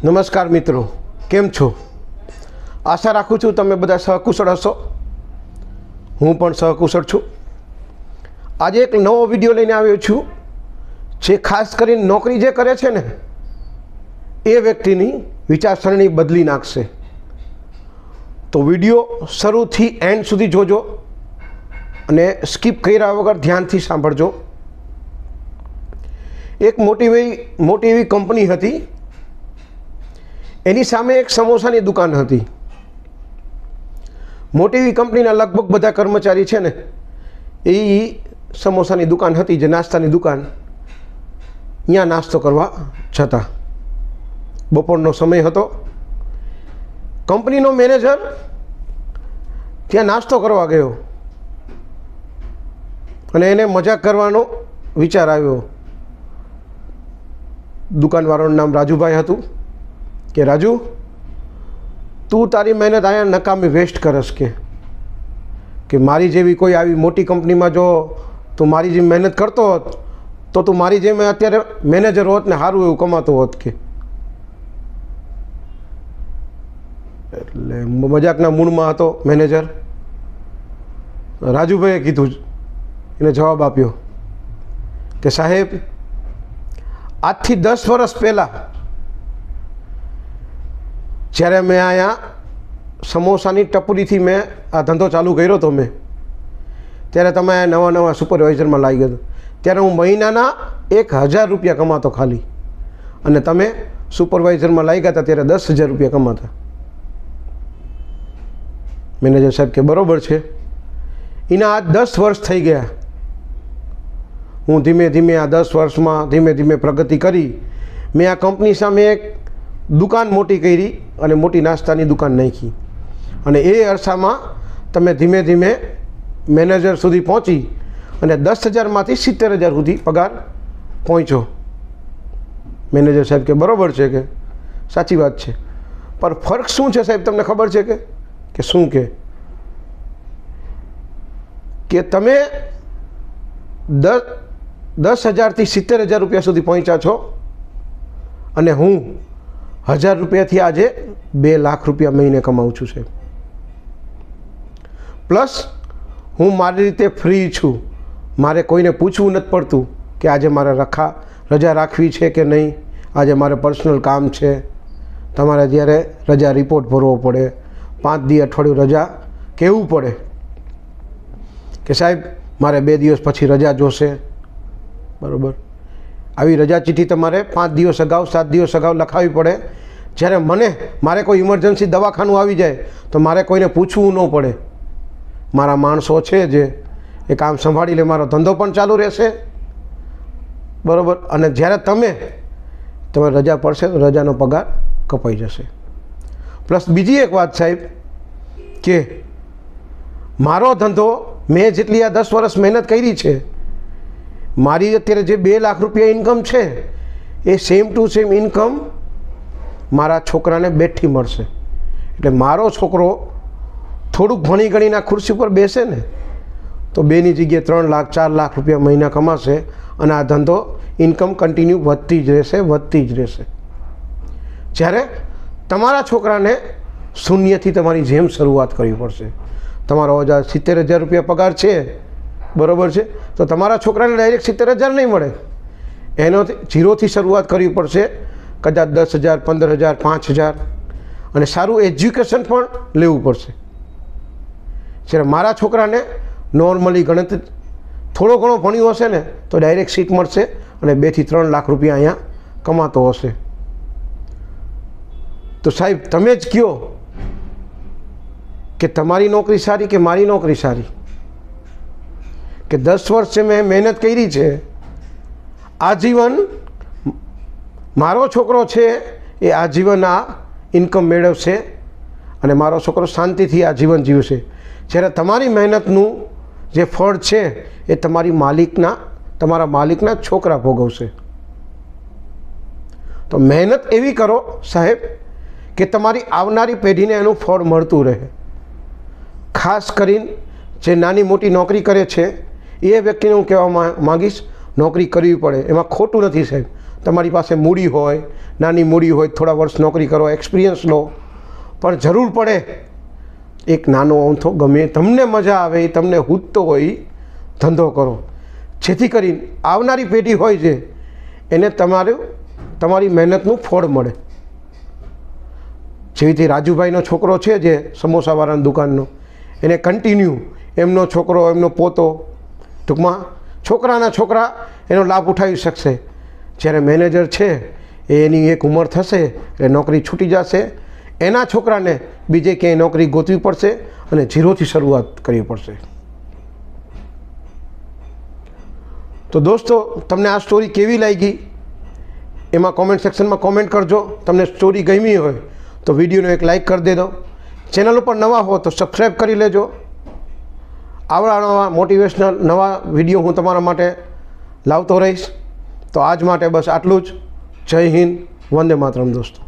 નમસ્કાર મિત્રો, કેમ છો? આશા રાખું છું તમે બધા સહકુશળ હશો. હું પણ સહકુશળ છું. આજે એક નવો વિડીયો લઈને આવ્યો છું જે ખાસ કરીને નોકરી જે કરે છે ને એ વ્યક્તિની વિચારસરણી બદલી નાખશે. તો વિડીયો શરૂથી એન્ડ સુધી જોજો અને સ્કીપ કર્યા વગર ધ્યાનથી સાંભળજો. એક મોટી એવી કંપની હતી, એની સામે એક સમોસાની દુકાન હતી. મોટી એવી કંપનીના લગભગ બધા કર્મચારી છે ને એ સમોસાની દુકાન હતી, જે નાસ્તાની દુકાન. અહીંયા નાસ્તો કરવા જતા. બપોરનો સમય હતો. કંપનીનો મેનેજર ત્યાં નાસ્તો કરવા ગયો અને એને મજાક કરવાનો વિચાર આવ્યો. દુકાનવાળાનું નામ રાજુભાઈ હતું કે રાજુ, તું તારી મહેનત અહીંયા નકામી વેસ્ટ કરસ કે મારી જેવી કોઈ આવી મોટી કંપનીમાં જો તું મારી જેવી મહેનત કરતો હોત તો તું મારી જેમ અત્યારે મેનેજર હોત ને સારું એવું કમાતો હોત કે. એટલે મજાકના મૂડમાં હતો મેનેજર. રાજુભાઈએ કીધું, એને જવાબ આપ્યો કે સાહેબ, આજથી 10 વર્ષ પહેલાં જ્યારે મેં અહીંયા સમોસાની ટપરીથી મેં આ ધંધો ચાલુ કર્યો હતો ત્યારે તમે નવા સુપરવાઇઝરમાં લાગી ગયો. ત્યારે હું મહિનાના 1000 રૂપિયા કમાતો ખાલી, અને તમે સુપરવાઇઝરમાં લાગ્યા હતા ત્યારે 10,000 રૂપિયા કમાતા. મેનેજર સાહેબ કે બરાબર છે. એના આ 10 વર્ષ થઈ ગયા. હું ધીમે ધીમે આ 10 વર્ષમાં ધીમે ધીમે પ્રગતિ કરી. મેં આ કંપની સામે એક દુકાન મોટી કરી અને મોટી નાસ્તાની દુકાન નાખી, અને એ અરસામાં તમે ધીમે ધીમે મેનેજર સુધી પહોંચી અને 10,000માંથી 70,000 સુધી પગાર પહોંચ્યો. મેનેજર સાહેબ કે બરાબર છે કે સાચી વાત છે, પણ ફરક શું છે સાહેબ, તમને ખબર છે કે શું કે તમે 10,000થી 70,000 રૂપિયા સુધી પહોંચ્યા છો, અને હું 1,000 રૂપિયાથી આજે 2 લાખ રૂપિયા મહિને કમાઉં છું સાહેબ. પ્લસ હું મારી રીતે ફ્રી છું. મારે કોઈને પૂછવું નથી પડતું કે આજે મારે રજા રાખવી છે કે નહીં, આજે મારે પર્સનલ કામ છે. તમારે જ્યારે રજા રિપોર્ટ ભરવો પડે, 5 દી અઠવાડિયું રજા કહેવું પડે કે સાહેબ મારે 2 દિવસ પછી રજા જોશે, બરાબર. આવી રજા ચિઠ્ઠી તમારે 5 દિવસ અગાઉ 7 દિવસ અગાઉ લખાવવી પડે. જ્યારે મારે કોઈ ઇમરજન્સી દવાખાનું આવી જાય તો મારે કોઈને પૂછવું ન પડે. મારા માણસો છે જે એ કામ સંભાળી લે, મારો ધંધો પણ ચાલુ રહેશે, બરાબર. અને જ્યારે તમે રજા પડશે તો રજાનો પગાર કપાઈ જશે. પ્લસ બીજી એક વાત સાહેબ કે મારો ધંધો મેં જેટલી આ 10 વર્ષ મહેનત કરી છે, મારી અત્યારે જે 2 લાખ રૂપિયા ઇન્કમ છે એ સેમ ટુ સેમ ઇન્કમ મારા છોકરાને બેઠી મળશે. એટલે મારો છોકરો થોડુંક ભણી ગણીને ખુરશી પર બેસે ને તો 2ની જગ્યાએ 3 લાખ 4 લાખ રૂપિયા મહિના કમાશે, અને આ ધંધો ઇન્કમ કન્ટિન્યુ વધતી જ રહેશે. જ્યારે તમારા છોકરાને શૂન્યથી તમારી જેમ શરૂઆત કરવી પડશે. તમારો 70,000 રૂપિયા પગાર છે, બરાબર છે, તો તમારા છોકરાને ડાયરેક્ટ 70,000 નહીં મળે. એનો 0થી શરૂઆત કરવી પડશે, કદાચ 10,000, 15,000, 5,000, અને સારું એજ્યુકેશન પણ લેવું પડશે. જ્યારે મારા છોકરાને નોર્મલી ગણતરી થોડો ઘણો ભણ્યો હશે ને તો ડાયરેક્ટ સીટ મળશે અને 2થી 3 લાખ રૂપિયા અહીંયા કમાતો હશે. તો સાહેબ તમે જ કહો કે તમારી નોકરી સારી કે મારી નોકરી સારી? કે 10 વર્ષ મેં મહેનત કરી છે, આજીવન મારો છોકરો છે એ આજીવન આ ઇન્કમ મેળવશે અને મારો છોકરો શાંતિથી આજીવન જીવશે. જ્યારે તમારી મહેનતનું જે ફળ છે એ તમારા માલિકના છોકરા ભોગવશે. તો મહેનત એવી કરો સાહેબ કે તમારી આવનારી પેઢીને એનું ફળ મળતું રહે. ખાસ કરીને જે નાની મોટી નોકરી કરે છે એ વ્યક્તિને હું કહેવા માગીશ, નોકરી કરવી પડે, એમાં ખોટું નથી સાહેબ. તમારી પાસે મૂડી હોય, નાની મૂડી હોય, થોડા વર્ષ નોકરી કરો, એક્સપિરિયન્સ લો, પણ જરૂર પડે એક નાનો અમથો ગમે તમને મજા આવે, તમને હૂંચતો હોય ધંધો કરો, જેથી કરીને આવનારી પેઢી હોય છે એને તમારી મહેનતનું ફળ મળે. જેવી રીતે રાજુભાઈનો છોકરો છે જે સમોસાવાળાની દુકાનનો, એને કન્ટિન્યુ એમનો છોકરો, એમનો પોતો, ટૂંકમાં છોકરાના છોકરા એનો લાભ ઉઠાવી શકશે. જ્યારે મેનેજર છે એની એક ઉંમર થશે એટલે નોકરી છૂટી જશે, એના છોકરાને બીજે ક્યાંય નોકરી ગોતવી પડશે અને ઝીરોથી શરૂઆત કરવી પડશે. તો દોસ્તો, તમને આ સ્ટોરી કેવી લાગી એમાં કોમેન્ટ સેક્શનમાં કોમેન્ટ કરજો. તમને સ્ટોરી ગમી હોય તો વિડીયોને એક લાઇક કરી દેજો. ચેનલ ઉપર નવા હો તો સબસ્ક્રાઈબ કરી લેજો. આવડા નવા મોટિવેશનલ નવા વિડીયો હું તમારા માટે લાવતો રહીશ. તો આજ માટે બસ આટલું જ. જય હિન્દ, વંદે માતરમ દોસ્તો.